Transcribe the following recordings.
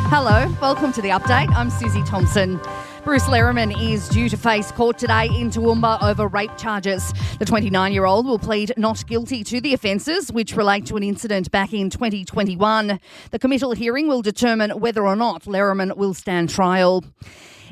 Hello, welcome to the update. I'm Susie Thompson. Bruce Lehrmann is due to face court today in Toowoomba over rape charges. The 29-year-old will plead not guilty to the offences, which relate to an incident back in 2021. The committal hearing will determine whether or not Lehrmann will stand trial.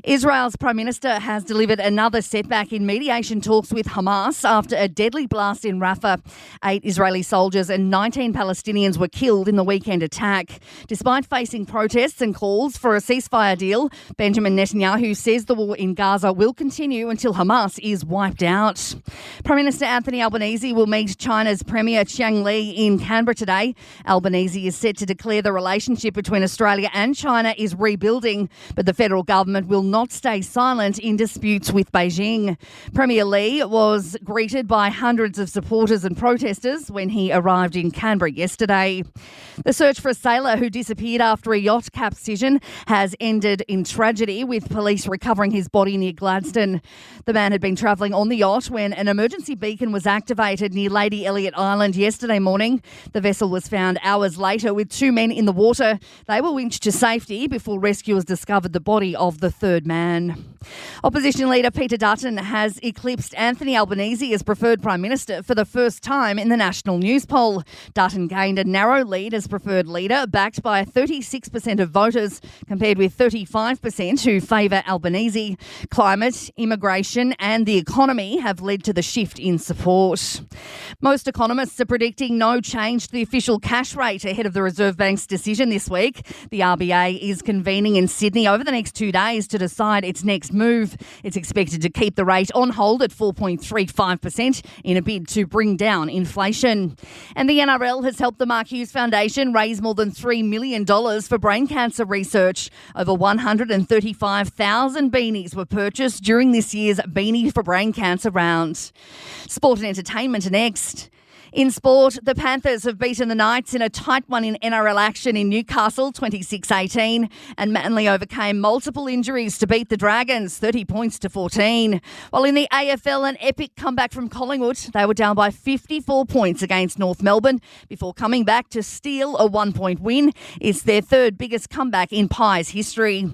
Israel's Prime Minister has delivered another setback in mediation talks with Hamas after a deadly blast in Rafah. 8 Israeli soldiers and 19 Palestinians were killed in the weekend attack. Despite facing protests and calls for a ceasefire deal, Benjamin Netanyahu says the war in Gaza will continue until Hamas is wiped out. Prime Minister Anthony Albanese will meet China's Premier Chiang Li in Canberra today. Albanese is set to declare the relationship between Australia and China is rebuilding, but the federal government will not stay silent in disputes with Beijing. Premier Li was greeted by hundreds of supporters and protesters when he arrived in Canberra yesterday. The search for a sailor who disappeared after a yacht capsize has ended in tragedy, with police recovering his body near Gladstone. The man had been travelling on the yacht when an emergency beacon was activated near Lady Elliot Island yesterday morning. The vessel was found hours later with 2 men in the water. They were winched to safety before rescuers discovered the body of the third man. Opposition leader Peter Dutton has eclipsed Anthony Albanese as preferred Prime Minister for the first time in the national Newspoll. Dutton gained a narrow lead as preferred leader, backed by 36% of voters, compared with 35% who favour Albanese. Climate, immigration and the economy have led to the shift in support. Most economists are predicting no change to the official cash rate ahead of the Reserve Bank's decision this week. The RBA is convening in Sydney over the next 2 days to decide its next move. It's expected to keep the rate on hold at 4.35% in a bid to bring down inflation. And the NRL has helped the Mark Hughes Foundation raise more than $3 million for brain cancer research. Over 135,000 beanies were purchased during this year's Beanie for Brain Cancer round. Sport and entertainment are next. In sport, the Panthers have beaten the Knights in a tight one in NRL action in Newcastle, 26-18, and Manly overcame multiple injuries to beat the Dragons, 30 points to 14. While in the AFL, an epic comeback from Collingwood. They were down by 54 points against North Melbourne before coming back to steal a 1-point win. It's their third biggest comeback in Pies history.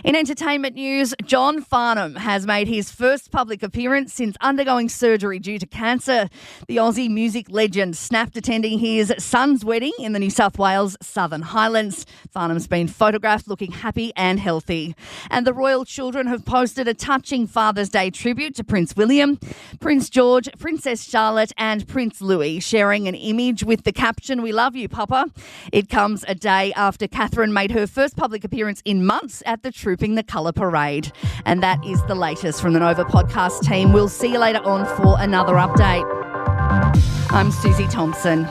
In entertainment news, John Farnham has made his first public appearance since undergoing surgery due to cancer. The Aussie music legend snapped attending his son's wedding in the New South Wales Southern Highlands. Farnham's been photographed looking happy and healthy. And the royal children have posted a touching Father's Day tribute to Prince William, Prince George, Princess Charlotte and Prince Louis, sharing an image with the caption, "We love you, Papa." It comes a day after Catherine made her first public appearance in months at the Trooping the Colour Parade. And that is the latest from the Nova podcast team. We'll see you later on for another update. I'm Susie Thompson.